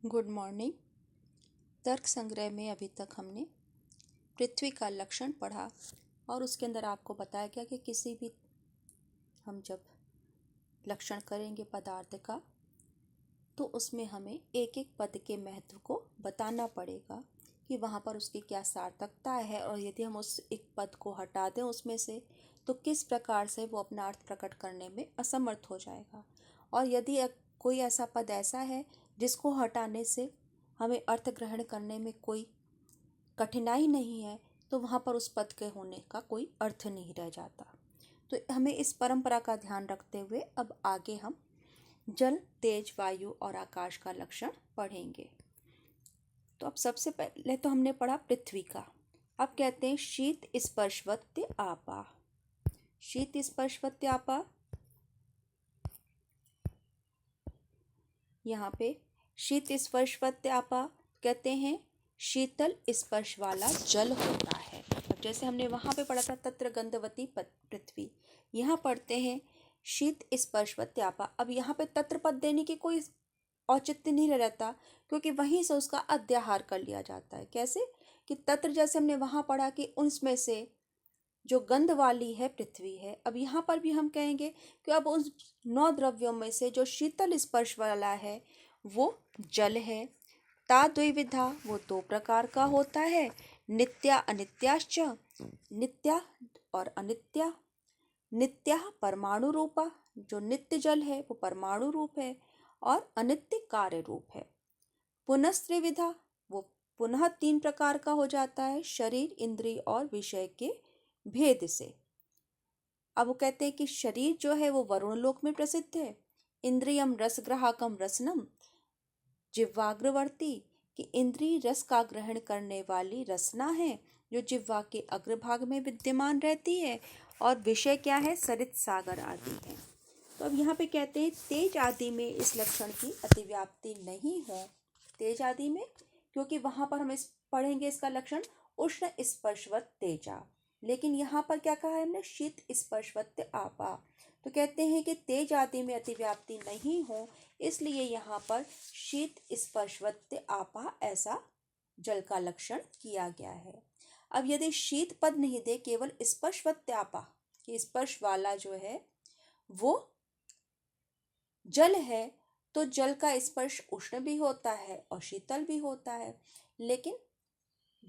Good morning. तर्क संग्रह में अभी तक हमने पृथ्वी का लक्षण पढ़ा और उसके अंदर आपको बताया गया कि किसी भी हम जब लक्षण करेंगे पदार्थ का तो उसमें हमें एक एक पद के महत्व को बताना पड़ेगा कि वहाँ पर उसकी क्या सार्थकता है, और यदि हम उस एक पद को हटा दें उसमें से तो किस प्रकार से वो अपना अर्थ प्रकट करने में असमर्थ हो जाएगा। और यदि कोई ऐसा पद ऐसा है जिसको हटाने से हमें अर्थ ग्रहण करने में कोई कठिनाई नहीं है तो वहाँ पर उस पद के होने का कोई अर्थ नहीं रह जाता। तो हमें इस परंपरा का ध्यान रखते हुए अब आगे हम जल, तेज, वायु और आकाश का लक्षण पढ़ेंगे। तो अब सबसे पहले तो हमने पढ़ा पृथ्वी का। अब कहते हैं शीत स्पर्शवत्य आपा। शीत स्पर्शवत्य आपा, यहाँ पे शीत स्पर्शवत्य आपा कहते हैं शीतल स्पर्श वाला जल होता है। अब जैसे हमने वहाँ पे पढ़ा था तत्र गंधवती पृथ्वी, यहाँ पढ़ते हैं शीत स्पर्शवत्य आपा। अब यहाँ पे तत्र पद देने की कोई औचित्य नहीं रहता क्योंकि वहीं से उसका अध्याहार कर लिया जाता है। कैसे कि तत्र जैसे हमने वहाँ पढ़ा कि उसमें से जो गंध वाली है पृथ्वी है, अब यहाँ पर भी हम कहेंगे कि अब उन 9 द्रव्यों में से जो शीतल स्पर्श वाला है वो जल है। ता द्विविधा, वो 2 प्रकार का होता है। नित्या अनित्याश्च, नित्या और अनित्या। नित्या परमाणु रूपा, जो नित्य जल है वो परमाणु रूप है और अनित्य कार्य रूप है। पुनस्त्रिविधा, वो पुनः 3 प्रकार का हो जाता है, शरीर, इंद्रिय और विषय के भेद से। अब वो कहते हैं कि शरीर जो है वो वरुण लोक में प्रसिद्ध है। इंद्रियम रसग्राहकम रसनम, जिह्वाग्रवर्ती, कि इंद्रिय रस का ग्रहण करने वाली रसना है जो जिह्वा के अग्रभाग में विद्यमान रहती है, और विषय क्या है, सरित सागर आदि है। तो अब यहाँ पे कहते हैं तेज आदि में इस लक्षण की अतिव्याप्ति नहीं हो। तेज आदि में, क्योंकि वहां पर हम पढ़ेंगे इसका लक्षण उष्ण स्पर्शवत तेजा, लेकिन यहाँ पर क्या कहा है हमने, शीत स्पर्शवत्य आपा। तो कहते हैं कि तेज आदि में अतिव्याप्ति नहीं हो, इसलिए यहाँ पर शीत स्पर्शवत्य आपा ऐसा जल का लक्षण किया गया है। अब यदि शीत पद नहीं दे, केवल स्पर्शवत्य आपा, कि स्पर्श वाला जो है वो जल है, तो जल का स्पर्श उष्ण भी होता है और शीतल भी होता है। लेकिन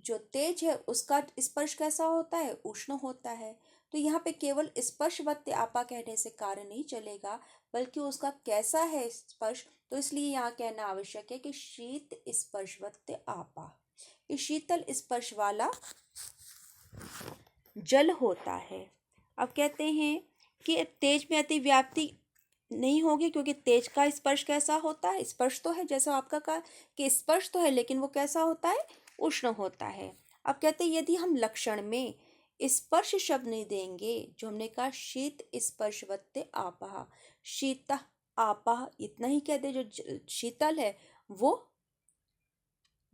जो तेज है उसका स्पर्श कैसा होता है, उष्ण होता है। तो यहाँ पे केवल स्पर्शवत्य आपा कहने से कार्य नहीं चलेगा, बल्कि उसका कैसा है स्पर्श, तो इसलिए यहाँ कहना आवश्यक है कि शीत स्पर्शवत्य आपा, ये शीतल स्पर्श वाला जल होता है। अब कहते हैं कि तेज में अति व्याप्ति नहीं होगी, क्योंकि तेज का स्पर्श कैसा होता है, स्पर्श तो है जैसा आपका कहा कि स्पर्श तो है, लेकिन वो कैसा होता है, उष्ण होता है। अब कहते हैं यदि हम लक्षण में स्पर्श शब्द नहीं देंगे, जो हमने कहा शीत स्पर्शवत्य आपा, शीत आपा इतना ही कह दे, जो शीतल है वो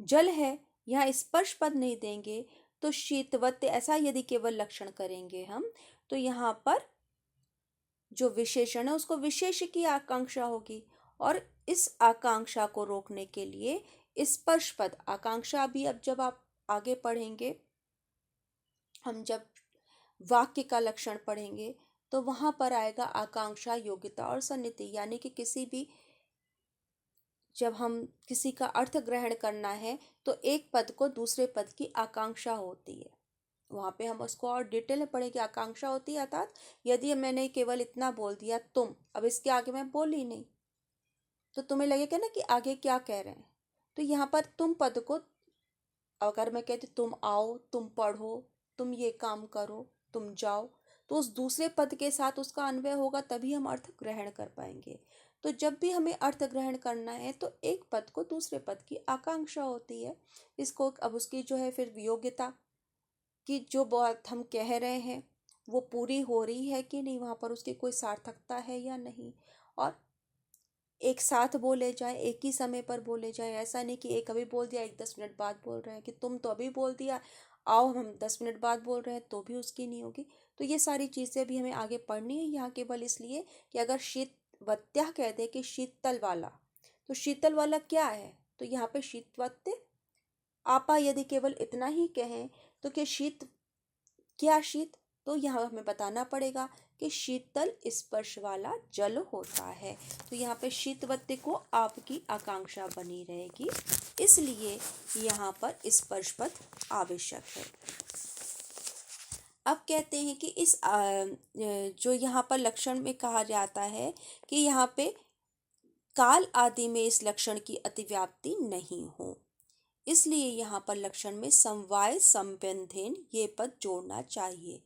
जल है, यहाँ स्पर्श पद नहीं देंगे तो शीतवत्य ऐसा यदि केवल लक्षण करेंगे हम, तो यहाँ पर जो विशेषण है उसको विशेष की आकांक्षा होगी, और इस आकांक्षा को रोकने के लिए स्पर्श पद आकांक्षा भी, अब जब आप आगे पढ़ेंगे, हम जब वाक्य का लक्षण पढ़ेंगे तो वहां पर आएगा आकांक्षा, योग्यता और सन्निधि, यानी कि किसी भी जब हम किसी का अर्थ ग्रहण करना है तो एक पद को दूसरे पद की आकांक्षा होती है। वहां पे हम उसको और डिटेल में पढ़ेंगे। आकांक्षा होती है अर्थात यदि मैंने केवल इतना बोल दिया तुम, अब इसके आगे मैं बोल ही नहीं, तो तुम्हें लगेगा ना कि आगे क्या कह रहे हैं। तो यहाँ पर तुम पद को, अगर मैं कहती तुम आओ, तुम पढ़ो, तुम ये काम करो, तुम जाओ, तो उस दूसरे पद के साथ उसका अन्वय होगा, तभी हम अर्थ ग्रहण कर पाएंगे। तो जब भी हमें अर्थ ग्रहण करना है तो एक पद को दूसरे पद की आकांक्षा होती है। इसको अब उसकी जो है फिर योग्यता कि जो बात हम कह रहे हैं वो पूरी हो रही है कि नहीं, वहाँ पर उसकी कोई सार्थकता है या नहीं, और एक साथ बोले जाए, एक ही समय पर बोले जाए। ऐसा नहीं कि एक अभी बोल दिया, एक 10 मिनट बाद बोल रहे हैं, कि तुम तो अभी बोल दिया, आओ हम 10 मिनट बाद बोल रहे हैं, तो भी उसकी नहीं होगी। तो ये सारी चीज़ें भी हमें आगे पढ़नी है। यहाँ केवल इसलिए कि अगर शीतवत्या कह दे कि शीतल वाला, तो शीतल वाला क्या है, तो यहाँ पे शीतवत्य आपा यदि केवल इतना ही कहें तो क्या शीत, तो यहाँ हमें बताना पड़ेगा कि शीतल स्पर्श वाला जल होता है। तो यहाँ पे शीतवत्य को आपकी आकांक्षा बनी रहेगी, इसलिए यहाँ पर स्पर्श पद आवश्यक है। अब कहते हैं कि इस जो यहाँ पर लक्षण में कहा जाता है कि यहाँ पे काल आदि में इस लक्षण की अतिव्याप्ति नहीं हो, इसलिए यहाँ पर लक्षण में समवाय संबंधेन ये पद जोड़ना चाहिए।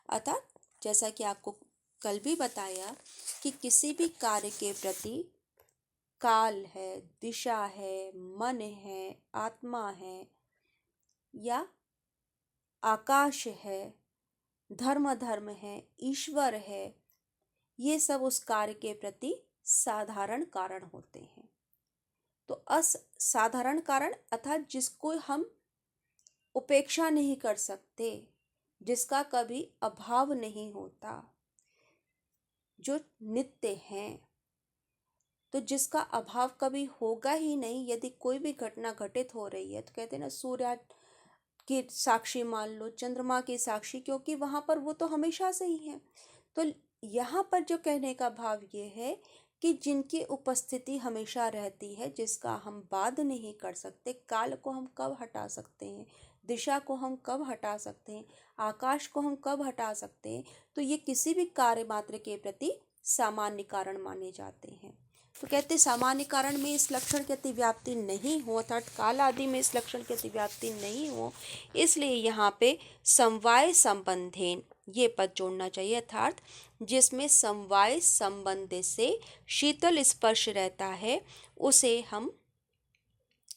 अर्थात जैसा कि आपको कल भी बताया कि किसी भी कार्य के प्रति काल है, दिशा है, मन है, आत्मा है या आकाश है, धर्म है, ईश्वर है, ये सब उस कार्य के प्रति साधारण कारण होते हैं। तो असाधारण कारण अर्थात जिसको हम उपेक्षा नहीं कर सकते, जिसका कभी अभाव नहीं होता, जो नित्य हैं, तो जिसका अभाव कभी होगा ही नहीं। यदि कोई भी घटना घटित हो रही है तो कहते हैं ना, सूर्य की साक्षी मान लो, चंद्रमा की साक्षी, क्योंकि वहां पर वो तो हमेशा से ही है। तो यहाँ पर जो कहने का भाव ये है कि जिनकी उपस्थिति हमेशा रहती है, जिसका हम बाध नहीं कर सकते, काल को हम कब हटा सकते हैं, दिशा को हम कब हटा सकते हैं, आकाश को हम कब हटा सकते हैं, तो ये किसी भी कार्य मात्र के प्रति सामान्य कारण माने जाते हैं। तो कहते सामान्य कारण में इस लक्षण की अतिव्याप्ति नहीं हो, अर्थात काल आदि में इस लक्षण की अतिव्याप्ति नहीं हो, इसलिए यहाँ पे समवाय संबंधेन ये पद जोड़ना चाहिए। अर्थात जिसमें समवाय संबंध से शीतल स्पर्श रहता है उसे हम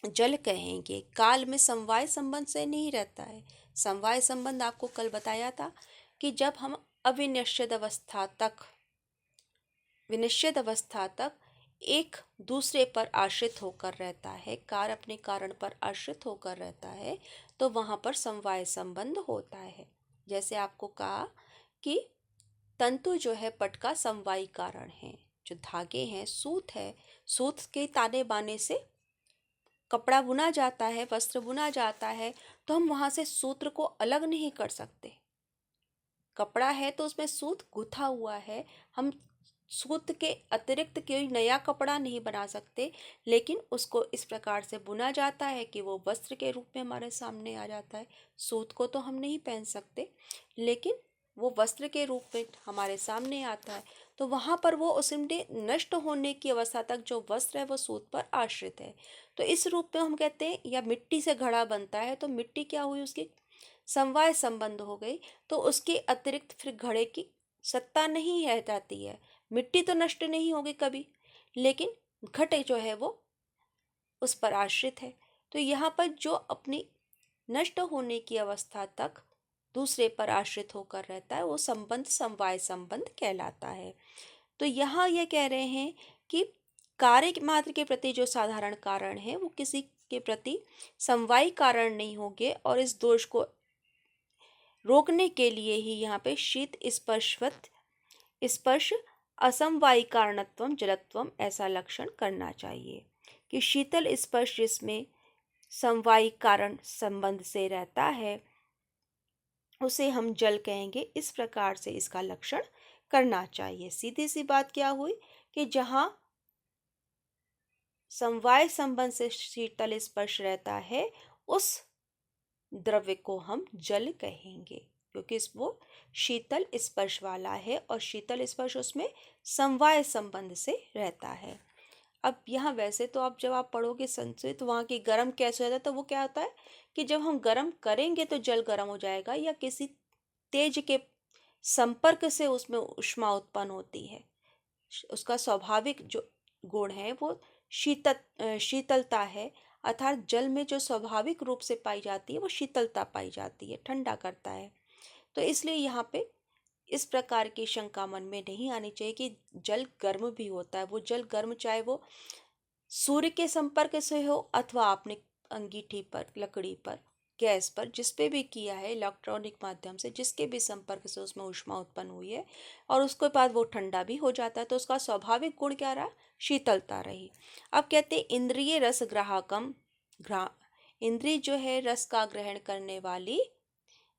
जल कहेंगे। काल में समवाय संबंध से नहीं रहता है। समवाय संबंध आपको कल बताया था कि जब हम विनिश्चित अवस्था तक एक दूसरे पर आश्रित होकर रहता है, कार्य अपने कारण पर आश्रित होकर रहता है, तो वहां पर समवाय संबंध होता है। जैसे आपको कहा कि तंतु जो है पट का समवायी कारण है, जो धागे हैं, सूत है, सूत के ताने बाने से कपड़ा बुना जाता है, वस्त्र बुना जाता है, तो हम वहां से सूत्र को अलग नहीं कर सकते। कपड़ा है तो उसमें सूत गुथा हुआ है, हम सूत के अतिरिक्त कोई नया कपड़ा नहीं बना सकते, लेकिन उसको इस प्रकार से बुना जाता है कि वो वस्त्र के रूप में हमारे सामने आ जाता है। सूत को तो हम नहीं पहन सकते, लेकिन वो वस्त्र के रूप में हमारे सामने आता है। तो वहां पर वो उसमें नष्ट होने की अवस्था तक जो वस्त्र है वो सूत पर आश्रित है। तो इस रूप में हम कहते हैं, या मिट्टी से घड़ा बनता है तो मिट्टी क्या हुई, उसकी समवाय संबंध हो गई, तो उसके अतिरिक्त फिर घड़े की सत्ता नहीं रह जाती है। मिट्टी तो नष्ट नहीं होगी कभी, लेकिन घटे जो है वो उस पर आश्रित है। तो यहाँ पर जो अपनी नष्ट होने की अवस्था तक दूसरे पर आश्रित होकर रहता है वो संबंध समवाय संबंध कहलाता है। तो यहाँ ये कह रहे हैं कि कार्य मात्र के प्रति जो साधारण कारण है वो किसी के प्रति समवायी कारण नहीं होंगे, और इस दोष को रोकने के लिए ही यहाँ पे शीत स्पर्श असमवायी कारणत्वम जलत्वम ऐसा लक्षण करना चाहिए कि शीतल स्पर्श जिसमें समवायी कारण संबंध से रहता है उसे हम जल कहेंगे। इस प्रकार से इसका लक्षण करना चाहिए। सीधी सी बात क्या हुई कि जहाँ समवाय संबंध से शीतल स्पर्श रहता है उस द्रव्य को हम जल कहेंगे, क्योंकि वो शीतल स्पर्श वाला है और शीतल स्पर्श उसमें समवाय संबंध से रहता है। अब यहाँ वैसे तो आप जब आप पढ़ोगे संस्कृत तो वहाँ की गर्म कैसे होता है, तो वो क्या होता है कि जब हम गर्म करेंगे तो जल गर्म हो जाएगा, या किसी तेज के संपर्क से उसमें ऊष्मा उत्पन्न होती है। उसका स्वाभाविक जो गुण है वो शीतलता है, अर्थात जल में जो स्वाभाविक रूप से पाई जाती है वो शीतलता पाई जाती है, ठंडा करता है। तो इसलिए यहाँ पे इस प्रकार की शंका मन में नहीं आनी चाहिए कि जल गर्म भी होता है। वो जल गर्म चाहे वो सूर्य के संपर्क से हो अथवा अपने अंगीठी पर, लकड़ी पर, गैस पर जिस पे भी किया है इलेक्ट्रॉनिक माध्यम से, जिसके भी संपर्क से उसमें ऊष्मा उत्पन्न हुई है और उसके बाद वो ठंडा भी हो जाता है, तो उसका स्वाभाविक गुण क्या रहा? शीतलता रही। अब कहते हैं इंद्रिय रस ग्राहकम, इंद्रिय जो है रस का ग्रहण करने वाली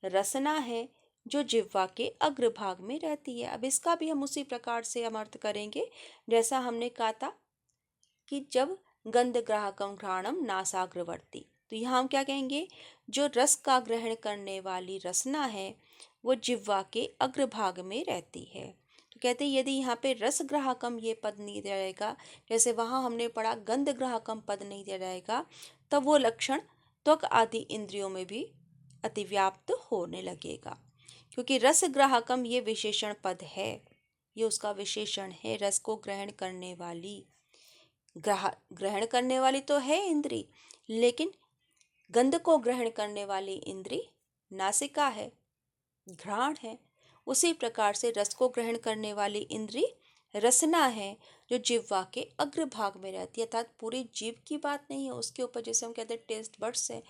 रसना है जो जिह्वा के अग्रभाग में रहती है। अब इसका भी हम उसी प्रकार से हम अर्थ करेंगे जैसा हमने कहा था कि जब गंध ग्राहकम घ्राणम नासाग्रवर्ती, तो यहाँ हम क्या कहेंगे? जो रस का ग्रहण करने वाली रसना है वो जिह्वा के अग्रभाग में रहती है। तो कहते हैं यदि यहाँ पे रस ग्राहकम ये पद नहीं दिया जाएगा, जैसे वहाँ हमने पढ़ा गंध ग्राहकम पद नहीं दिया जाएगा, तब वो लक्षण त्वक आदि इंद्रियों में भी अतिव्याप्त होने लगेगा। क्योंकि रस ग्राहकम ये विशेषण पद है, ये उसका विशेषण है। रस को ग्रहण करने वाली, ग्रहण करने वाली तो है इंद्री, लेकिन गंध को ग्रहण करने वाली इंद्री नासिका है, घ्राण है। उसी प्रकार से रस को ग्रहण करने वाली इंद्री रसना है जो जिह्वा के अग्रभाग में रहती है, अर्थात पूरी जीभ की बात नहीं है, उसके ऊपर जैसे हम कहते हैं टेस्ट बड्स है,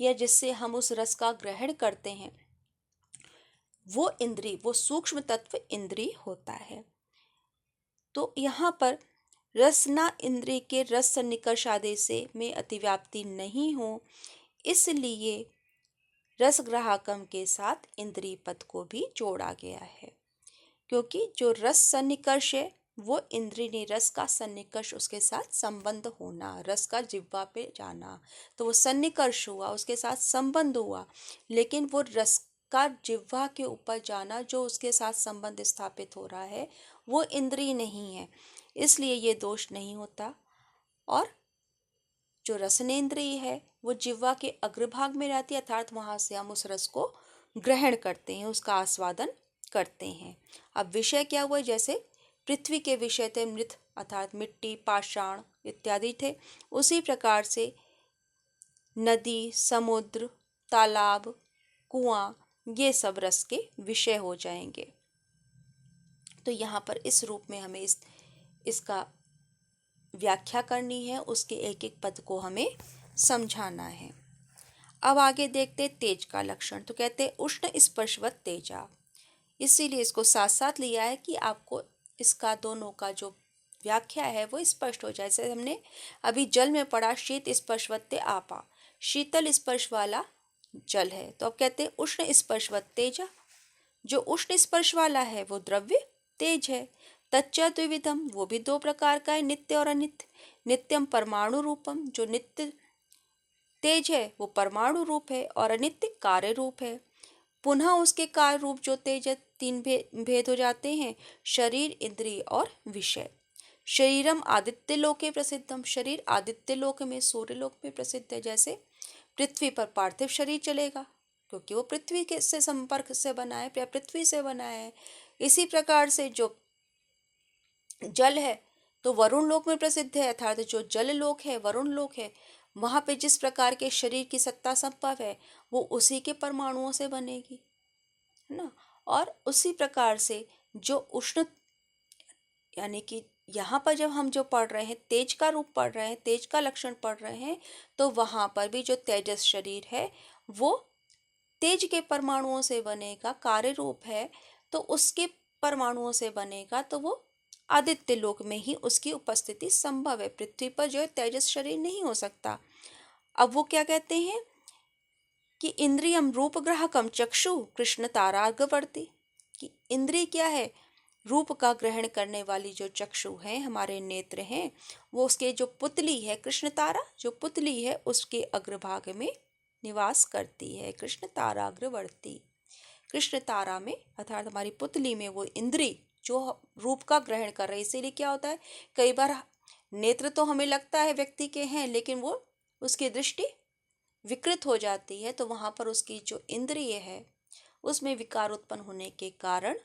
या जिससे हम उस रस का ग्रहण करते हैं, वो इंद्री, वो सूक्ष्म तत्व इंद्री होता है। तो यहाँ पर रसना इंद्रिय के रस सन्निकर्ष आदि से में अतिव्याप्ति नहीं हो, इसलिए रस ग्राहकम के साथ इंद्रिय पद को भी जोड़ा गया है। क्योंकि जो रस सन्निकर्ष है वो इंद्रिय ने, रस का सन्निकर्ष उसके साथ संबंध होना, रस का जिह्वा पे जाना, तो वो सन्निकर्ष हुआ, उसके साथ संबंध हुआ। लेकिन वो रस का जिह्वा के ऊपर जाना, जो उसके साथ संबंध स्थापित हो रहा है, वो इंद्रिय नहीं है, इसलिए ये दोष नहीं होता। और जो रसनेंद्रिय है वो जिह्वा के अग्रभाग में रहती है, अर्थात वहां से हम उस रस को ग्रहण करते हैं, उसका आस्वादन करते हैं। अब विषय क्या हुआ? जैसे पृथ्वी के विषय थे मृत, अर्थात मिट्टी, पाषाण इत्यादि थे, उसी प्रकार से नदी, समुद्र, तालाब, कुआं, ये सब रस के विषय हो जाएंगे। तो यहाँ पर इस रूप में हमें इसका व्याख्या करनी है, उसके एक एक पद को हमें समझाना है। अब आगे देखते तेज का लक्षण। तो कहते उष्ण स्पर्शवत तेजा, इसीलिए इसको साथ साथ लिया है कि आपको इसका दोनों का जो व्याख्या है वो स्पष्ट हो जाए। जैसे हमने अभी जल में पढ़ा शीत स्पर्शवत्ते आपा, शीतल स्पर्श वाला जल है। तो अब कहते हैं उष्ण स्पर्शवत तेजा, जो उष्ण स्पर्श वाला है वो द्रव्य तेज है। तच्च द्विविधम, वो भी दो प्रकार का है, नित्य और अनित्य। नित्यम परमाणु रूपम, जो नित्य तेज है वो परमाणु रूप है, और अनित्य कार्य रूप है। पुनः उसके कार्य रूप जो तेज है, तीन भेद हो जाते हैं, शरीर, इंद्रिय और विषय। शरीरम आदित्य लोके प्रसिद्धम, शरीर आदित्य लोक में, सूर्य लोक में प्रसिद्ध है। जैसे पृथ्वी पर पार्थिव शरीर चलेगा क्योंकि वो पृथ्वी के से संपर्क से बना है, या पृथ्वी से बना है। इसी प्रकार से जो जल है तो वरुण लोक में प्रसिद्ध है, अर्थात जो जल लोक है, वरुण लोक है, वहां पे जिस प्रकार के शरीर की सत्ता संभव है वो उसी के परमाणुओं से बनेगी, है ना। और उसी प्रकार से जो उष्ण, यानी कि यहाँ पर जब हम जो पढ़ रहे हैं तेज का रूप पढ़ रहे हैं, तेज का लक्षण पढ़ रहे हैं, तो वहां पर भी जो तेजस शरीर है वो तेज के परमाणुओं से बनेगा, कार्य रूप है तो उसके परमाणुओं से बनेगा, तो वो आदित्य लोक में ही उसकी उपस्थिति संभव है। पृथ्वी पर जो है तेजस शरीर नहीं हो सकता। अब वो क्या कहते हैं कि इंद्रियम रूप ग्राहकम चक्षु कृष्ण तारार्गवर्ती, कि इंद्रिय क्या है? रूप का ग्रहण करने वाली जो चक्षु है, हमारे नेत्र हैं, वो उसके जो पुतली है, कृष्ण तारा जो पुतली है उसके अग्रभाग में निवास करती है। कृष्ण ताराग्रवर्ती, कृष्ण तारा में अर्थात हमारी पुतली में वो इंद्री जो रूप का ग्रहण कर रही है। इसीलिए क्या होता है, कई बार नेत्र तो हमें लगता है व्यक्ति के हैं, लेकिन वो उसकी दृष्टि विकृत हो जाती है, तो वहां पर उसकी जो इंद्रिय है उसमें विकार उत्पन्न होने के कारण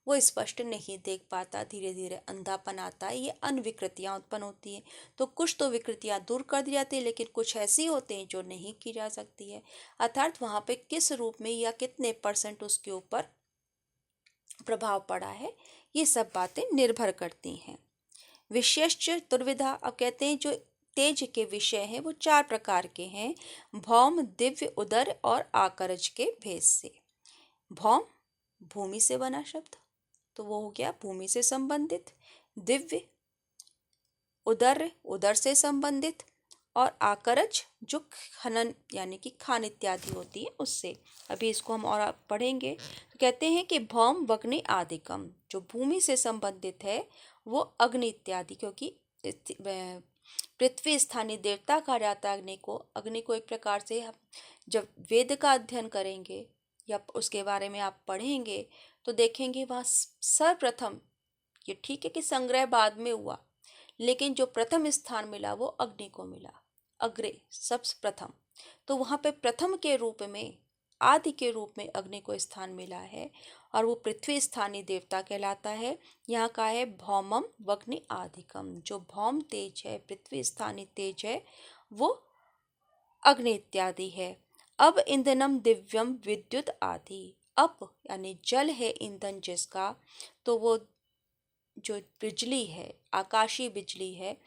वो स्पष्ट नहीं देख पाता, धीरे धीरे अंधापन आता है, ये अनविकृतियां उत्पन्न होती हैं। तो कुछ तो विकृतियां दूर कर दी जाती है, लेकिन कुछ ऐसी होते हैं जो नहीं की जा सकती है, अर्थात वहां पे किस रूप में या कितने % उसके ऊपर प्रभाव पड़ा है, ये सब बातें निर्भर करती हैं। विशेष चतुर्विधा, अब कहते हैं जो तेज के विषय हैं वो 4 प्रकार के हैं, भौम, दिव्य, उदर और आकरज के भेद से। भौम भूमि से बना शब्द, तो वो हो गया भूमि से संबंधित। दिव्य, उदर, उदर से संबंधित। और आकरज जो खनन यानी कि खान इत्यादि होती है उससे। अभी इसको हम और पढ़ेंगे। तो कहते हैं कि भौम वग्नि आदिकम, जो भूमि से संबंधित है वो अग्नि इत्यादि, क्योंकि पृथ्वी स्थानीय देवता कहा जाता है अग्नि को। अग्नि को एक प्रकार से हम जब वेद का अध्ययन करेंगे या उसके बारे में आप पढ़ेंगे तो देखेंगे वहाँ सर्वप्रथम, ये ठीक है कि संग्रह बाद में हुआ, लेकिन जो प्रथम स्थान मिला वो अग्नि को मिला, अग्रे सबसे प्रथम। तो वहाँ पे प्रथम के रूप में, आदि के रूप में अग्नि को स्थान मिला है और वो पृथ्वी स्थानीय देवता कहलाता है। यहाँ का है भौमम वग्नि आदिकम, जो भौम तेज है, पृथ्वी स्थानीय तेज है, वो अग्नि इत्यादि है। अब ईंधनम दिव्यम विद्युत आदि, अब यानी जल है ईंधन जिसका, तो वो जो बिजली है, आकाशीय बिजली है,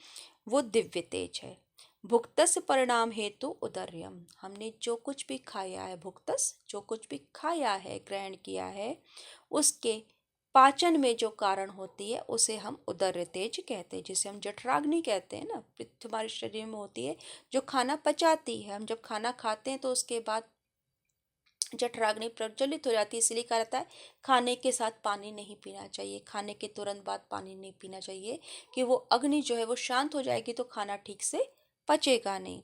वो दिव्य तेज है। भुक्तस परिणाम हेतु उदर्यम, हमने जो कुछ भी खाया है, भुक्तस जो कुछ भी खाया है, ग्रहण किया है, उसके पाचन में जो कारण होती है उसे हम उदर्य तेज कहते हैं, जिसे हम जठराग्नि कहते हैं ना। हमारे शरीर में होती है जो खाना पचाती है। हम जब खाना खाते हैं तो उसके बाद जठराग्नि प्रज्वलित हो जाती है, इसलिए कहा जाता है खाने के साथ पानी नहीं पीना चाहिए, खाने के तुरंत बाद पानी नहीं पीना चाहिए, कि वो अग्नि जो है वो शांत हो जाएगी तो खाना ठीक से पचेगा नहीं।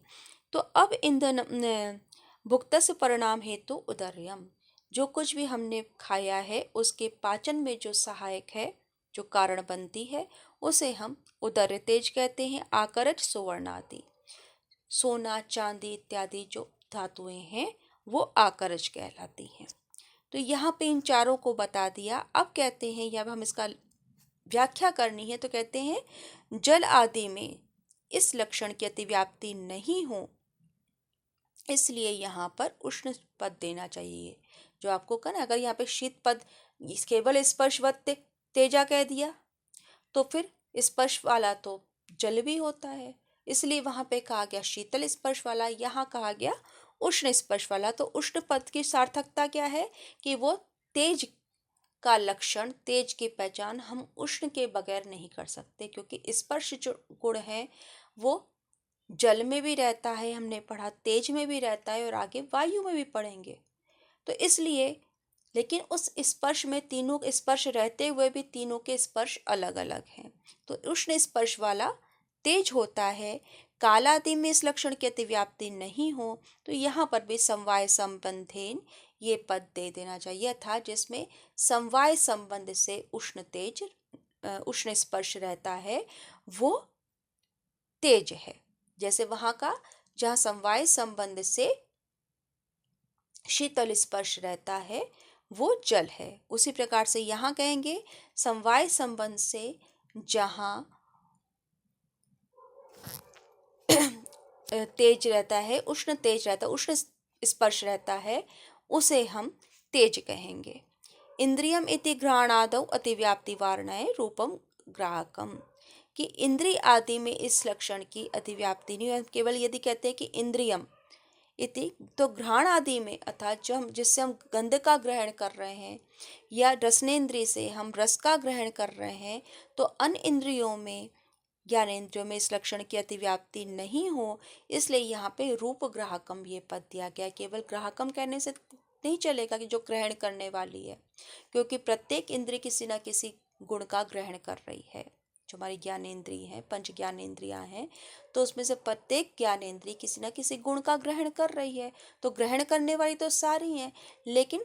तो अब ईंधन भुक्तस्य परिणाम हेतु उदर्यम, जो कुछ भी हमने खाया है उसके पाचन में जो सहायक है, जो कारण बनती है, उसे हम उदर्य तेज कहते हैं। आकरज सुवर्ण आदि, सोना चांदी इत्यादि जो धातुएं हैं वो आकरज कहलाती हैं। तो यहाँ पे इन चारों को बता दिया। अब कहते हैं, या हम इसका व्याख्या करनी है, तो कहते हैं जल आदि में इस लक्षण की अतिव्याप्ति नहीं हो, इसलिए यहाँ पर उष्ण पद देना चाहिए। जो आपको कहा ना, अगर यहाँ पे शीत पद केवल स्पर्शवत तेजा कह दिया तो फिर स्पर्श वाला तो जल भी होता है, इसलिए वहां पे कहा गया शीतल स्पर्श वाला, यहाँ कहा गया उष्ण स्पर्श वाला। तो उष्ण पद की सार्थकता क्या है कि वो तेज का लक्षण, तेज की पहचान हम उष्ण के बगैर नहीं कर सकते, क्योंकि स्पर्श जो गुण है वो जल में भी रहता है, हमने पढ़ा, तेज में भी रहता है और आगे वायु में भी पढ़ेंगे। तो इसलिए, लेकिन उस स्पर्श में तीनों स्पर्श रहते हुए भी तीनों के स्पर्श अलग अलग हैं। तो उष्ण स्पर्श वाला तेज होता है। कालादि में इस लक्षण की अतिव्याप्ति नहीं हो, तो यहाँ पर भी समवाय संबंधेन ये पद दे देना चाहिए था, जिसमें समवाय संबंध से उष्ण तेज, उष्ण स्पर्श रहता है, वो तेज है। जैसे वहां का जहाँ समवाय संबंध से शीतल स्पर्श रहता है वो जल है, उसी प्रकार से यहाँ कहेंगे समवाय संबंध से जहाँ तेज रहता है, उष्ण तेज रहता है, उष्ण स्पर्श रहता है, उसे हम तेज कहेंगे। इंद्रियम इति घ्राणादौ अतिव्याप्ति वारणाय रूपम ग्राहकम, कि इंद्रिय आदि में इस लक्षण की अतिव्याप्ति नहीं है। केवल यदि कहते हैं कि इंद्रियम इति, तो घ्राण आदि में, अर्थात जो हम जिससे हम गंध का ग्रहण कर रहे हैं या रसनेन्द्रिय से हम रस का ग्रहण कर रहे हैं, तो अन्य इंद्रियों में, ज्ञानेन्द्रियों में इस लक्षण की अतिव्याप्ति नहीं हो, इसलिए यहाँ पे रूप ग्राहकम ये पद दिया गया। केवल ग्राहकम कहने से नहीं चलेगा कि जो ग्रहण करने वाली है, क्योंकि प्रत्येक इंद्रिय किसी न किसी गुण का ग्रहण कर रही है। जो हमारी ज्ञानेन्द्रिय है, पंच ज्ञानेन्द्रियां हैं, तो उसमें से प्रत्येक ज्ञानेन्द्रिय किसी न किसी गुण का ग्रहण कर रही है। तो ग्रहण करने वाली तो सारी हैं, लेकिन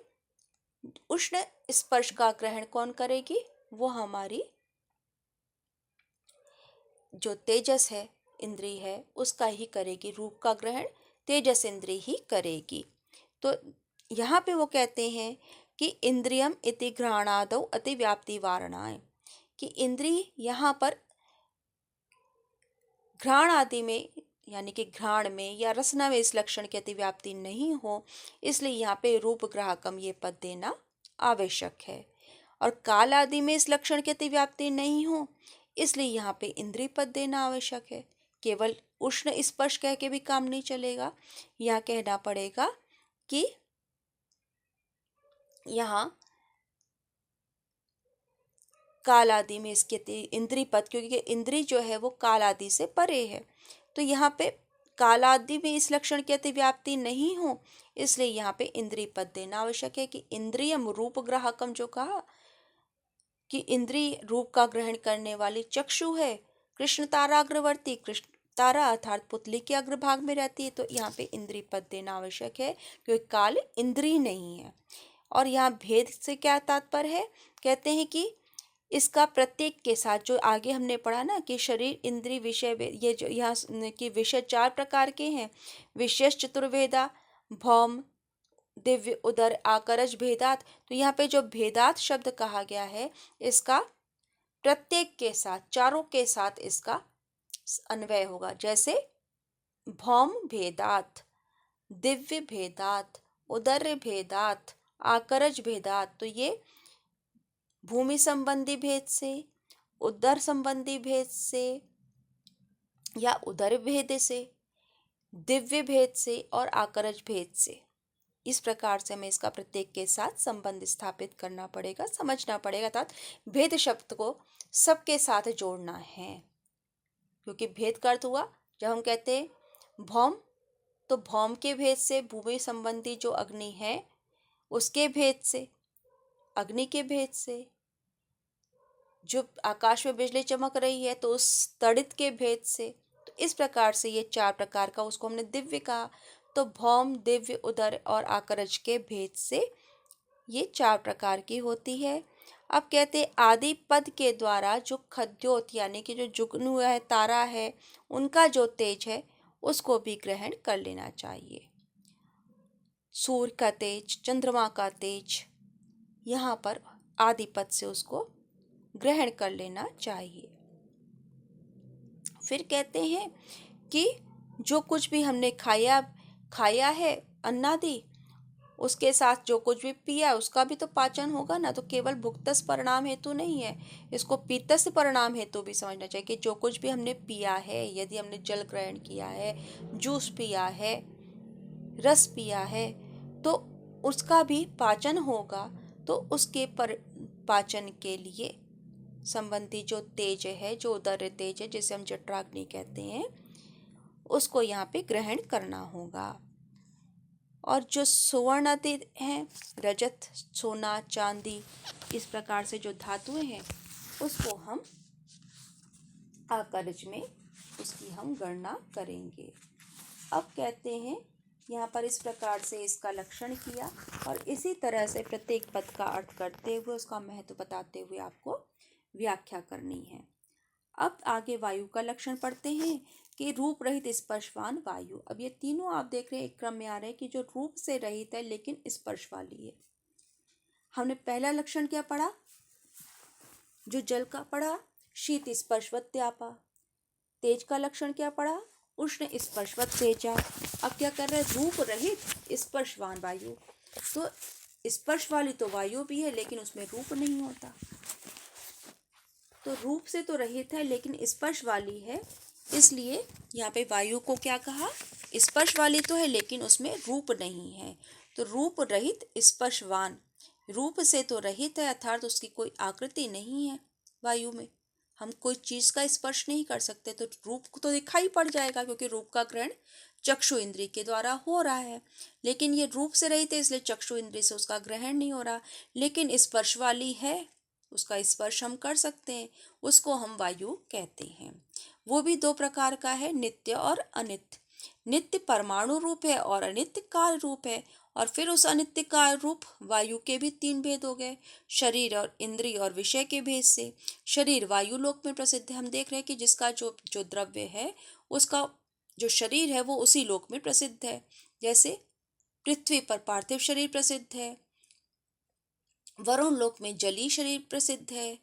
उष्ण स्पर्श का ग्रहण कौन करेगी? वो हमारी जो तेजस है, इंद्रिय है, उसका ही करेगी। रूप का ग्रहण तेजस इंद्रिय ही करेगी। तो यहाँ पे वो कहते हैं कि इंद्रियम इति घ्राणादौ अतिव्याप्ति वारणाय, कि इंद्रिय यहाँ पर घ्राण आदि में, यानी कि घ्राण में या रसना में इस लक्षण की अतिव्याप्ति नहीं हो, इसलिए यहाँ पे रूप ग्राहकम ये पद देना आवश्यक है। और काल आदि में इस लक्षण की अतिव्याप्ति नहीं हो, इसलिए यहाँ पे इंद्रिय पद देना आवश्यक है। केवल उष्ण स्पर्श कह के भी काम नहीं चलेगा। यहाँ कहना पड़ेगा कि यहाँ काल आदि में इसके इंद्री पद, क्योंकि इंद्री जो है वो काल आदि से परे है, तो यहाँ पे काल आदि में इस लक्षण की अतिव्याप्ति नहीं हो, इसलिए यहाँ पे इंद्री पद देना आवश्यक है। कि इंद्रियम रूप ग्राहकम, जो कहा कि इंद्रिय रूप का ग्रहण करने वाली चक्षु है, कृष्ण ताराग्रवर्ती, कृष्ण तारा अर्थात पुतली के अग्रभाग में रहती है, तो यहाँ पे इंद्री पद देना आवश्यक है क्योंकि काल इंद्री नहीं है। और यहाँ भेद से क्या तात्पर्य है, कहते हैं कि इसका प्रत्येक के साथ, जो आगे हमने पढ़ा ना कि शरीर इंद्रिय विषय, ये जो यहाँ कि विषय 4 प्रकार के हैं, विशेष चतुर्वेदा, भौम, दिव्य, उदर, आकरज, भेदात। तो यहाँ पे जो भेदात शब्द कहा गया है, इसका प्रत्येक के साथ, चारों के साथ इसका अन्वय होगा। जैसे भौम भेदात, दिव्य भेदात, उदर भेदात, आकरज भेदात, तो ये भूमि संबंधी भेद से, उदर संबंधी भेद से या उदर भेद से, दिव्य भेद से और आकरज भेद से, इस प्रकार से हमें इसका प्रत्येक के साथ संबंध स्थापित करना पड़ेगा, समझना पड़ेगा। अर्थात भेद शब्द को सबके साथ जोड़ना है, क्योंकि भेद का अर्थ हुआ, जब हम कहते हैं भौम, तो भौम के भेद से भूमि संबंधी जो अग्नि है उसके भेद से, अग्नि के भेद से, जो आकाश में बिजली चमक रही है तो उस तड़ित के भेद से। तो इस प्रकार से ये 4 प्रकार का, उसको हमने दिव्य कहा, तो भौम, दिव्य, उदर और आकरज के भेद से ये 4 प्रकार की होती है। अब कहते आदि पद के द्वारा जो खद्योत यानी कि जो जुगनू है, तारा है, उनका जो तेज है उसको भी ग्रहण कर लेना चाहिए। सूर्य का तेज, चंद्रमा का तेज, यहाँ पर आदि पद से उसको ग्रहण कर लेना चाहिए। फिर कहते हैं कि जो कुछ भी हमने खाया है अन्नादि, उसके साथ जो कुछ भी पिया उसका भी तो पाचन होगा ना, तो केवल भुक्तस परिणाम हेतु नहीं है, इसको पीतस परिणाम हेतु भी समझना चाहिए। कि जो कुछ भी हमने पिया है, यदि हमने जल ग्रहण किया है, जूस पिया है, रस पिया है, तो उसका भी पाचन होगा, तो उसके पाचन के लिए संबंधी जो तेज है, जो उदर तेज है, जिसे हम जठराग्नि कहते हैं, उसको यहाँ पे ग्रहण करना होगा। और जो सुवर्ण आदि हैं, रजत, सोना, चांदी, इस प्रकार से जो धातुएं हैं, उसको हम आकरज में उसकी हम गणना करेंगे। अब कहते हैं यहाँ पर इस प्रकार से इसका लक्षण किया, और इसी तरह से प्रत्येक पद का अर्थ करते हुए, उसका महत्व बताते हुए आपको व्याख्या करनी है। अब आगे वायु का लक्षण पढ़ते हैं कि रूप रहित स्पर्शवान वायु। अब ये तीनों आप देख रहे हैं एक क्रम में आ रहे हैं कि जो रूप से रहित है लेकिन स्पर्श वाली है। हमने पहला लक्षण क्या पढ़ा, जो जल का पढ़ा, शीत स्पर्शवत त्यापा। तेज का लक्षण क्या पढ़ा, उष्ण स्पर्शवत तेजा। अब क्या कर रहे हैं, रूप रहित स्पर्शवान वायु। तो स्पर्श वाली तो वायु भी है लेकिन उसमें रूप नहीं होता, तो रूप से तो रहित है लेकिन स्पर्श वाली है, इसलिए यहाँ पे वायु को क्या कहा, स्पर्श वाली तो है लेकिन उसमें रूप नहीं है। तो रूप रहित स्पर्शवान, रूप से तो रहित है अर्थात उसकी कोई आकृति नहीं है। वायु में हम कोई चीज का स्पर्श नहीं कर सकते, तो रूप को तो दिखाई पड़ जाएगा, क्योंकि रूप का ग्रहण चक्षु इंद्रिय के द्वारा हो रहा है। लेकिन ये रूप से रहित है, इसलिए चक्षु इंद्रिय से उसका ग्रहण नहीं हो रहा। लेकिन स्पर्श वाली है, उसका स्पर्श हम कर सकते हैं, उसको हम वायु कहते हैं। वो भी 2 प्रकार का है, नित्य और अनित्य। नित्य परमाणु रूप है और अनित्य काल रूप है। और फिर उस अनित्य काल रूप वायु के भी 3 भेद हो गए, शरीर और इंद्रिय और विषय के भेद से। शरीर वायु लोक में प्रसिद्ध है, हम देख रहे हैं कि जिसका जो जो द्रव्य है, उसका जो शरीर है वो उसी लोक में प्रसिद्ध है। जैसे पृथ्वी पर पार्थिव शरीर प्रसिद्ध है, वरुण लोक में जलीय शरीर प्रसिद्ध है,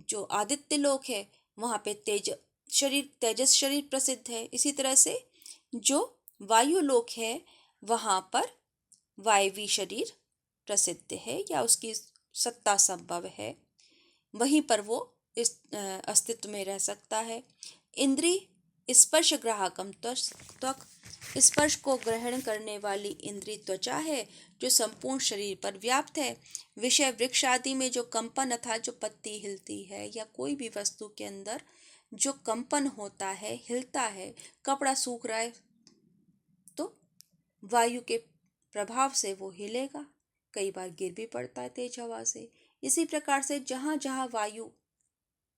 जो आदित्य लोक है वहां पे तेजस शरीर प्रसिद्ध है। इसी तरह से जो वायु लोक है वहां पर वायवी शरीर प्रसिद्ध है या उसकी सत्ता संभव है, वहीं पर वो इस अस्तित्व में रह सकता है। इंद्रिय स्पर्श ग्राहकम त्वक, स्पर्श को ग्रहण करने वाली इंद्रिय त्वचा है जो संपूर्ण शरीर पर व्याप्त है। विषय वृक्ष आदि में जो कंपन अर्थात जो पत्ती हिलती है या कोई भी वस्तु के अंदर जो कंपन होता है, हिलता है, कपड़ा सूख रहा है तो वायु के प्रभाव से वो हिलेगा, कई बार गिर भी पड़ता है तेज हवा से। इसी प्रकार से जहाँ जहाँ वायु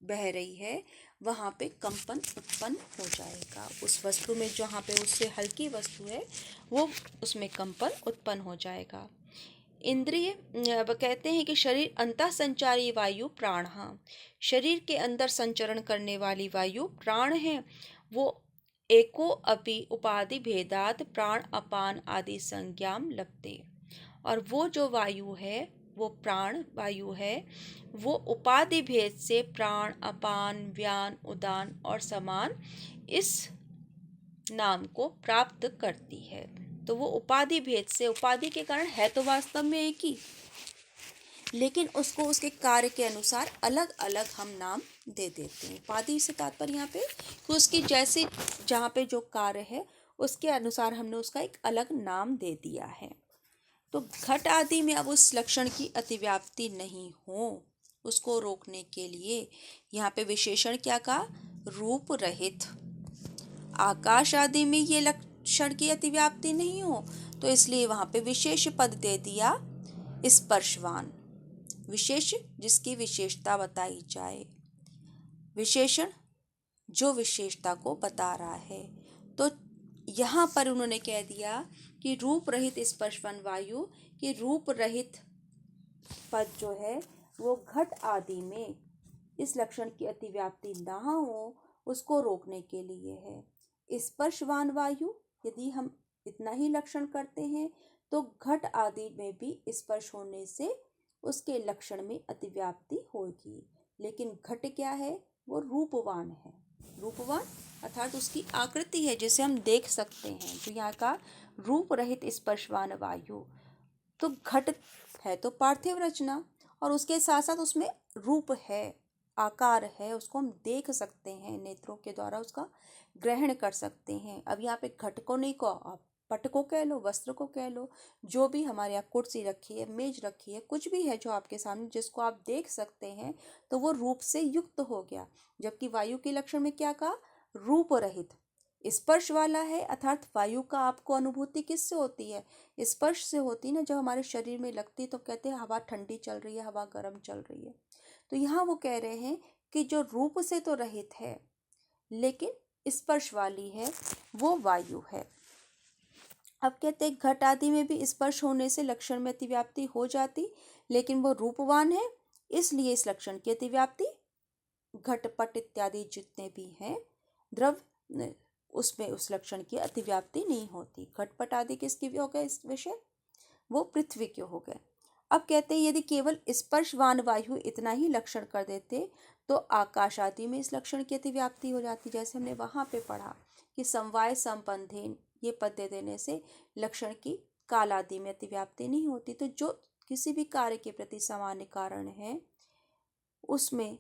बह रही है वहाँ पे कंपन उत्पन्न हो जाएगा। उस वस्तु में जहाँ पे उससे हल्की वस्तु है वो उसमें कंपन उत्पन्न हो जाएगा। इंद्रिय अब कहते हैं कि शरीर अंतः संचारी वायु प्राण, शरीर के अंदर संचरण करने वाली वायु प्राण है। वो एको अपि उपाधि भेदात प्राण अपान आदि संज्ञाम लगते, और वो जो वायु है वो प्राण वायु है, वो उपाधि भेद से प्राण अपान व्यान उदान और समान इस नाम को प्राप्त करती है। तो वो उपाधि भेद से, उपाधि के कारण है तो वास्तव में एक ही, लेकिन उसको उसके कार्य के अनुसार अलग अलग हम नाम दे देते हैं। उपाधि से तात्पर्य यहाँ पे कि उसकी जैसे जहाँ पे जो कार्य है उसके अनुसार हमने उसका एक अलग नाम दे दिया है। तो घट आदि में अब उस लक्षण की अतिव्याप्ति नहीं हो, उसको रोकने के लिए यहाँ पे विशेषण क्या कहा, रूप रहित। आकाश आदि में ये लक्षण की अतिव्याप्ति नहीं हो तो इसलिए वहां पे विशेष पद दे दिया स्पर्शवान, विशेष जिसकी विशेषता बताई जाए, विशेषण जो विशेषता को बता रहा है। तो यहाँ पर उन्होंने कह दिया कि रूप रहित स्पर्शवान वायु की रूप रहित पद जो है वो घट आदि में इस लक्षण की अतिव्याप्ति ना हो उसको रोकने के लिए है। स्पर्शवान वायु यदि हम इतना ही लक्षण करते हैं तो घट आदि में भी स्पर्श होने से उसके लक्षण में अतिव्याप्ति होगी, लेकिन घट क्या है, वो रूपवान है। रूपवान अर्थात उसकी आकृति है जिसे हम देख सकते हैं। जो यहाँ का रूप रहित स्पर्शवान वायु, तो घट है तो पार्थिव रचना और उसके साथ साथ उसमें रूप है, आकार है, उसको हम देख सकते हैं, नेत्रों के द्वारा उसका ग्रहण कर सकते हैं। अब यहाँ पे घट को नहीं कहो, आप पट को कह लो, वस्त्र को कह लो, जो भी हमारे यहाँ कुर्सी रखी है, मेज रखी है, कुछ भी है जो आपके सामने जिसको आप देख सकते हैं तो वो रूप से युक्त हो गया। जबकि वायु के लक्षण में क्या कहा, रूप रहित, स्पर्श वाला है। अर्थात वायु का आपको अनुभूति किससे होती है, स्पर्श से होती ना, जब हमारे शरीर में लगती है तो कहते हैं हवा ठंडी चल रही है, हवा गर्म चल रही है। तो यहाँ वो कह रहे हैं कि जो रूप से तो रहित है लेकिन स्पर्श वाली है वो वायु है। अब कहते हैं घट आदि में भी स्पर्श होने से लक्षण में अतिव्याप्ति हो जाती, लेकिन वो रूपवान है इसलिए इस लक्षण की अतिव्याप्ति घटपट इत्यादि जितने भी हैं द्रव्य उसमें उस लक्षण की अतिव्याप्ति नहीं होती। घटपट आदि किसके हो गए इस विषय, वो पृथ्वी के हो गए। अब कहते हैं यदि केवल स्पर्शवान वायु इतना ही लक्षण कर देते तो आकाश आदि में इस लक्षण की अतिव्याप्ति हो जाती। जैसे हमने वहां पे पढ़ा कि समवाय संबंधेन ये पद दे देने से लक्षण की काल आदि में अतिव्याप्ति नहीं होती। तो जो किसी भी कार्य के प्रति सामान्य कारण है उसमें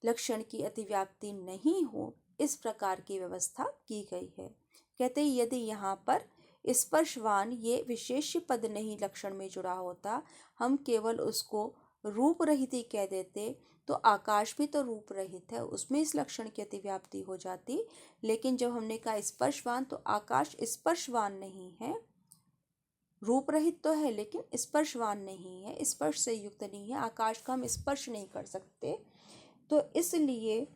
लक्षण की अतिव्याप्ति नहीं हो, इस प्रकार की व्यवस्था की गई है। कहते हैं यदि यहाँ पर स्पर्शवान ये विशेष पद नहीं लक्षण में जुड़ा होता, हम केवल उसको रूप रहित ही कह देते तो आकाश भी तो रूप रहित है, उसमें इस लक्षण की अतिव्याप्ति हो जाती। लेकिन जब हमने कहा स्पर्शवान तो आकाश स्पर्शवान नहीं है, रूप रहित तो है लेकिन स्पर्शवान नहीं है, स्पर्श से युक्त नहीं है। आकाश का हम स्पर्श नहीं कर सकते तो इसलिए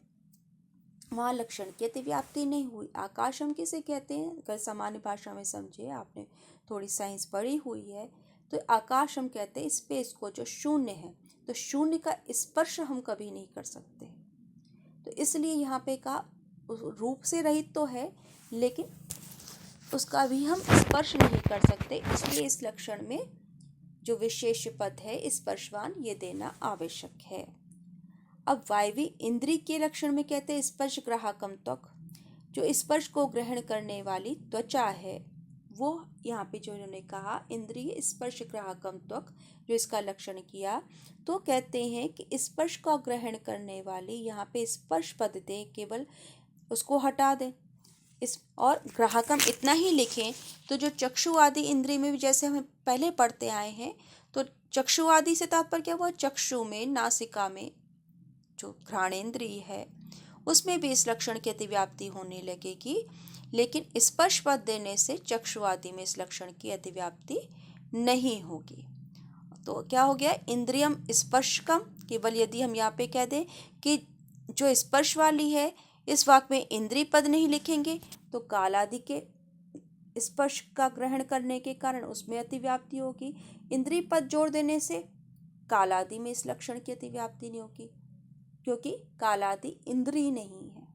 वहाँ लक्षण की अतिव्याप्ति नहीं हुई। आकाश हम किसे कहते हैं, अगर सामान्य भाषा में समझे, आपने थोड़ी साइंस पढ़ी हुई है तो आकाश हम कहते हैं स्पेस को जो शून्य है, तो शून्य का स्पर्श हम कभी नहीं कर सकते। तो इसलिए यहाँ पे कहा रूप से रहित तो है लेकिन उसका भी हम स्पर्श नहीं कर सकते, इसलिए इस लक्षण में जो विशेष पद है स्पर्शवान ये देना आवश्यक है। अब वायवी इंद्रिय के लक्षण में कहते हैं स्पर्श ग्राहकम त्वक, जो स्पर्श को ग्रहण करने वाली त्वचा है वो यहाँ पे जो इन्होंने कहा इंद्रिय स्पर्श ग्राहकम त्वक, जो इसका लक्षण किया तो कहते हैं कि स्पर्श का ग्रहण करने वाली, यहाँ पे स्पर्श पद दे केवल उसको हटा दें। इस और ग्राहकम इतना ही लिखें तो जो चक्षु आदि इंद्रिय में भी जैसे हम पहले पढ़ते आए हैं, तो चक्षु आदि से तात्पर्य क्या हुआ? चक्षु में, नासिका में जो घ्राणेन्द्रिय है उसमें भी इस लक्षण की अतिव्याप्ति होने लगेगी, लेकिन स्पर्श पद देने से चक्षु आदि में इस लक्षण की अतिव्याप्ति नहीं होगी। तो क्या हो गया? इंद्रियम स्पर्शकम। केवल यदि हम यहाँ पे कह दें कि जो स्पर्श वाली है इस वाक्य में इंद्रिय पद नहीं लिखेंगे तो काल आदि के स्पर्श का ग्रहण करने के कारण उसमें अतिव्याप्ति होगी। इंद्रिय पद जोड़ देने से काल आदि में इस लक्षण की अतिव्याप्ति नहीं होगी, क्योंकि काल आदि इंद्रिय नहीं है,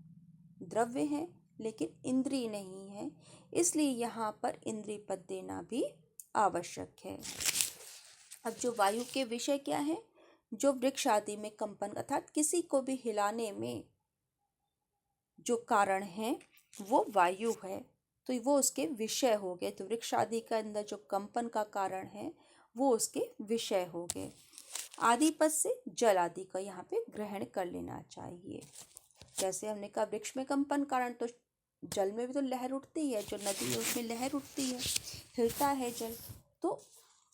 द्रव्य है लेकिन इंद्रिय नहीं है, इसलिए यहाँ पर इंद्रिय पद देना भी आवश्यक है। अब जो वायु के विषय क्या है? जो वृक्ष आदि में कंपन अर्थात किसी को भी हिलाने में जो कारण है वो वायु है, तो वो उसके विषय हो गए। तो वृक्ष आदि के अंदर जो कंपन का कारण है वो उसके विषय हो गए। आदि पद से जल आदि का यहाँ पे ग्रहण कर लेना चाहिए। जैसे हमने कहा वृक्ष में कंपन कारण, तो जल में भी तो लहर उठती है, जो नदी है उसमें लहर उठती है, हिलता है जल, तो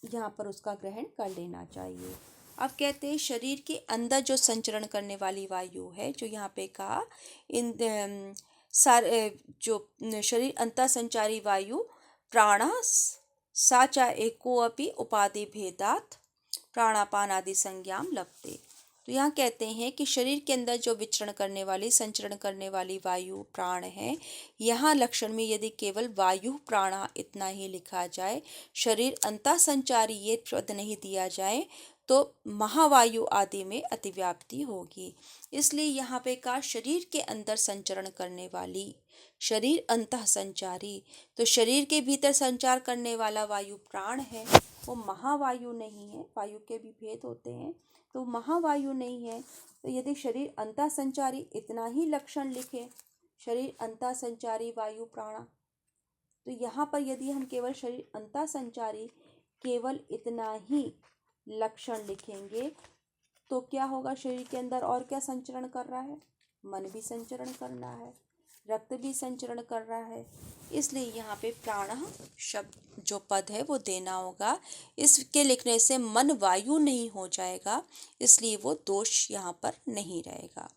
यहाँ पर उसका ग्रहण कर लेना चाहिए। अब कहते हैं शरीर के अंदर जो संचरण करने वाली वायु है, जो यहाँ पे कहा जो शरीर अंतर संचारी वायु प्राणा साचा एको अपि उपाधि भेदात प्राणापान आदि संज्ञाम लपते। तो यहाँ कहते हैं कि शरीर के अंदर जो विचरण करने वाली, संचरण करने वाली वायु प्राण है, यहाँ लक्षण में यदि केवल वायु प्राणा इतना ही लिखा जाए, शरीर अंतः संचारी ये पद नहीं दिया जाए, तो महावायु आदि में अतिव्याप्ति होगी। इसलिए यहाँ पे कहा शरीर के अंदर संचरण करने वाली, शरीर अंतः संचारी, तो शरीर के भीतर संचार करने वाला वायु प्राण है, वो महावायु नहीं है। वायु के भी भेद होते हैं, तो महावायु नहीं है। तो यदि शरीर अंतः संचारी इतना ही लक्षण लिखे, शरीर अंतः संचारी वायु प्राणा, तो यहाँ पर यदि हम केवल शरीर अंतः संचारी केवल इतना ही लक्षण लिखेंगे तो क्या होगा? शरीर के अंदर और क्या संचरण कर रहा है? मन भी संचरण करना है, रक्त भी संचरण कर रहा है, इसलिए यहाँ पे प्राण शब्द जो पद है वो देना होगा। इसके लिखने से मन वायु नहीं हो जाएगा, इसलिए वो दोष यहाँ पर नहीं रहेगा।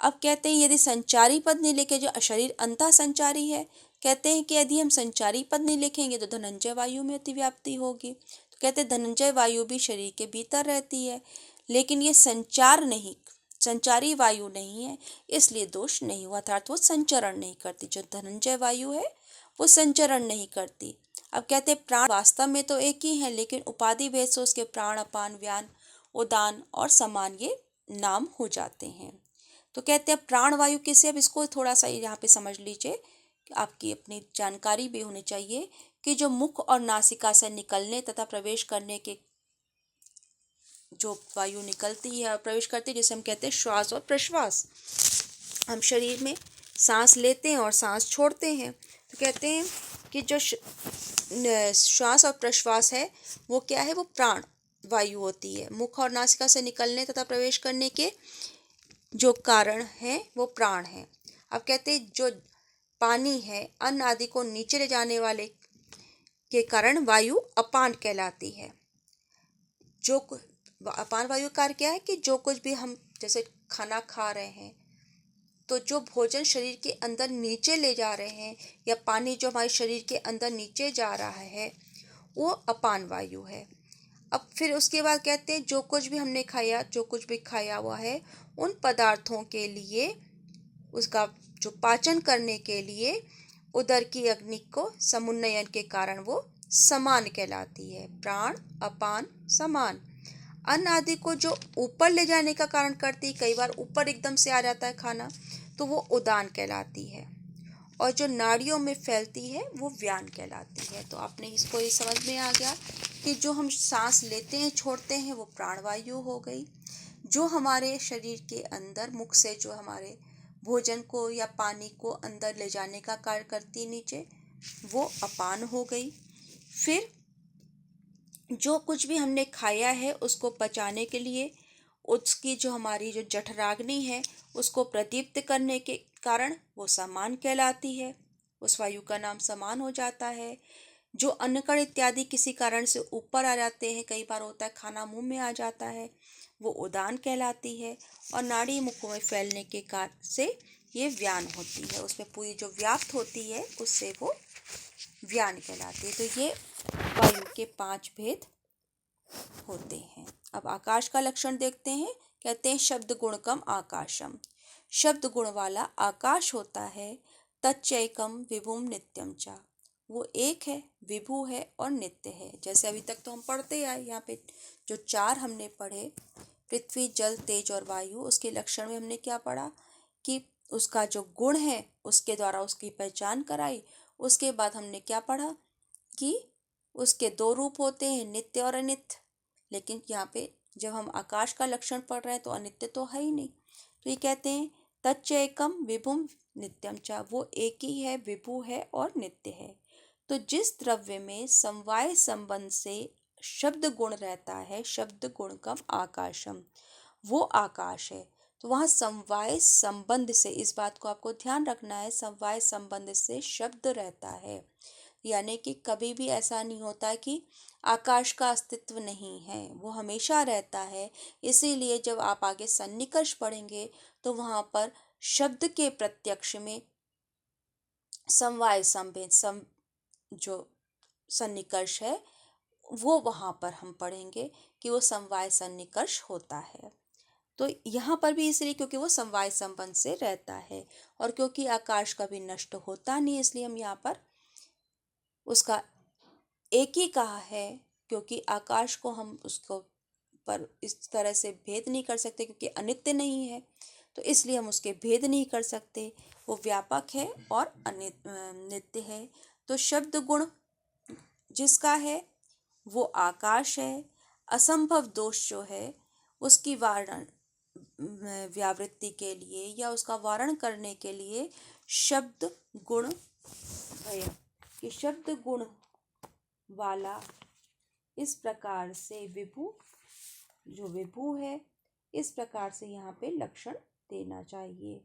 अब कहते हैं यदि संचारी पद नहीं लिखे, जो शरीर अंतः संचारी है, कहते हैं कि यदि हम संचारी पद नहीं लिखेंगे तो धनंजय वायु में अतिव्याप्ति होगी। तो कहते हैं धनंजय वायु भी शरीर के भीतर रहती है, लेकिन ये संचारी वायु नहीं है, इसलिए दोष नहीं हुआ, अर्थात वो संचरण नहीं करती। जो धनंजय वायु है वो संचरण नहीं करती। अब कहते हैं प्राण वास्तव में तो एक ही है, लेकिन उपाधि भेद से उसके प्राण, अपान, व्यान, उदान और समान ये नाम हो जाते हैं। तो कहते हैं प्राण वायु किसे, अब इसको थोड़ा सा यहाँ पे समझ लीजिए, आपकी अपनी जानकारी भी होनी चाहिए कि जो मुख और नासिका से निकलने तथा प्रवेश करने के जो वायु निकलती है और प्रवेश करती है, जिसे हम कहते हैं श्वास और प्रश्वास। हम शरीर में सांस लेते हैं और सांस छोड़ते हैं, तो कहते हैं कि जो श्वास और प्रश्वास है वो क्या है? वो प्राण वायु होती है। मुख और नासिका से निकलने तथा प्रवेश करने के जो कारण है वो प्राण है। अब कहते हैं जो पानी है, अन्न आदि को नीचे ले जाने वाले के कारण वायु अपान कहलाती है। जो अपान वायु का कार्य क्या है कि जो कुछ भी हम जैसे खाना खा रहे हैं, तो जो भोजन शरीर के अंदर नीचे ले जा रहे हैं, या पानी जो हमारे शरीर के अंदर नीचे जा रहा है, वो अपान वायु है। अब फिर उसके बाद कहते हैं जो कुछ भी हमने खाया, जो कुछ भी खाया हुआ है, उन पदार्थों के लिए उसका जो पाचन करने के लिए उदर की अग्नि को समुन्नयन के कारण वो समान कहलाती है। प्राण, अपान, समान। अन्न आदि को जो ऊपर ले जाने का कारण करती है, कई बार ऊपर एकदम से आ जाता है खाना, तो वो उदान कहलाती है। और जो नाड़ियों में फैलती है वो व्यान कहलाती है। तो आपने इसको ये समझ में आ गया कि जो हम सांस लेते हैं, छोड़ते हैं, वो प्राणवायु हो गई। जो हमारे शरीर के अंदर मुख से जो हमारे भोजन को या पानी को अंदर ले जाने का कार्य करती नीचे, वो अपान हो गई। फिर जो कुछ भी हमने खाया है उसको पचाने के लिए उसकी जो हमारी जो जठराग्नि है उसको प्रदीप्त करने के कारण वो समान कहलाती है। उस वायु का नाम समान हो जाता है। जो अन्नकण इत्यादि किसी कारण से ऊपर आ जाते हैं, कई बार होता है खाना मुंह में आ जाता है, वो उदान कहलाती है। और नाड़ी मुखों में फैलने के कारण से ये व्यान होती है, उसमें पूरी जो व्याप्त होती है उससे वो व्यान कहलाती है। तो ये वायु के 5 भेद होते हैं। अब आकाश का लक्षण देखते हैं। कहते हैं शब्द गुणकम आकाशम, शब्द गुण वाला आकाश होता है। तच्चैकम विभुम नित्यम चा, वो एक है, विभु है और नित्य है। जैसे अभी तक तो हम पढ़ते आए, यहाँ पे जो 4 हमने पढ़े, पृथ्वी जल तेज और वायु, उसके लक्षण में हमने क्या पढ़ा कि उसका जो गुण है उसके द्वारा उसकी पहचान कराई। उसके बाद हमने क्या पढ़ा कि उसके 2 रूप होते हैं, नित्य और अनित्य। लेकिन यहाँ पे जब हम आकाश का लक्षण पढ़ रहे हैं तो अनित्य तो है ही नहीं। तो ये कहते हैं तच्च एकम विभुम नित्यम चा, वो एक ही है, विभु है और नित्य है। तो जिस द्रव्य में समवाय संबंध से शब्द गुण रहता है, शब्द गुण कम आकाशम, वो आकाश है। तो वहाँ समवाय संबंध से, इस बात को आपको ध्यान रखना है, समवाय संबंध से शब्द रहता है। यानी कि कभी भी ऐसा नहीं होता कि आकाश का अस्तित्व नहीं है, वो हमेशा रहता है। इसीलिए जब आप आगे सन्निकर्ष पढ़ेंगे तो वहाँ पर शब्द के प्रत्यक्ष में समवाय संबंध जो सन्निकर्ष है वो वहाँ पर हम पढ़ेंगे कि वो समवाय सन्निकर्ष होता है। तो यहाँ पर भी इसलिए क्योंकि वो समवाय संबंध से रहता है और क्योंकि आकाश कभी नष्ट होता नहीं, इसलिए हम यहाँ पर उसका एक ही कहा है। क्योंकि आकाश को हम उसको पर इस तरह से भेद नहीं कर सकते क्योंकि अनित्य नहीं है, तो इसलिए हम उसके भेद नहीं कर सकते। वो व्यापक है और नित्य है। तो शब्द गुण जिसका है वो आकाश है। असंभव दोष जो है उसकी वारण व्यावृत्ति के लिए या उसका वारण करने के लिए शब्द गुण है कि शब्द गुण वाला इस प्रकार से विभु, जो विभु है, इस प्रकार से यहाँ पे लक्षण देना चाहिए।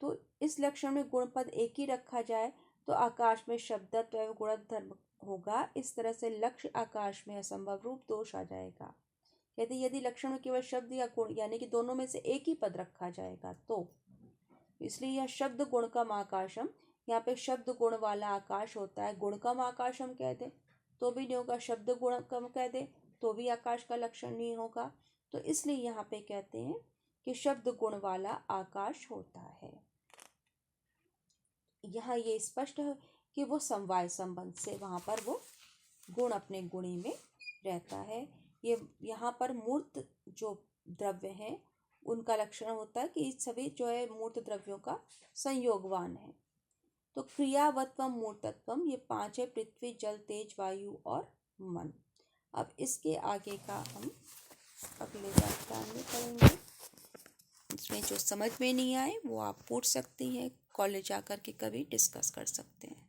तो इस लक्षण में गुण पद एक ही रखा जाए तो आकाश में शब्दत्व एवं गुणक धर्म होगा। इस तरह से लक्ष्य आकाश में असंभव रूप दोष आ जाएगा। कहते यदि लक्षण में केवल शब्द या गुण यानी कि दोनों में से एक ही पद रखा जाएगा तो इसलिए यह शब्द गुणकम आकाशम, यहाँ पे शब्द गुण वाला आकाश होता है। गुणकम आकाशम कह दे तो भी नहीं होगा, शब्द गुणकम कह दे तो भी आकाश का लक्षण नहीं होगा। तो इसलिए यहाँ पे कहते हैं कि शब्द गुण वाला आकाश होता है। यहाँ ये स्पष्ट है कि वो समवाय संबंध से वहाँ पर वो गुण अपने गुणी में रहता है। ये यहाँ पर मूर्त जो द्रव्य हैं उनका लक्षण होता है कि सभी जो है मूर्त द्रव्यों का संयोगवान है। तो क्रियावत्वम मूर्तत्वम ये 5 है, पृथ्वी जल तेज वायु और मन। अब इसके आगे का हम अगले व्याख्यान में करेंगे। इसमें जो समझ में नहीं आए वो आप पूछ सकती हैं, कॉलेज आकर के कभी डिस्कस कर सकते हैं।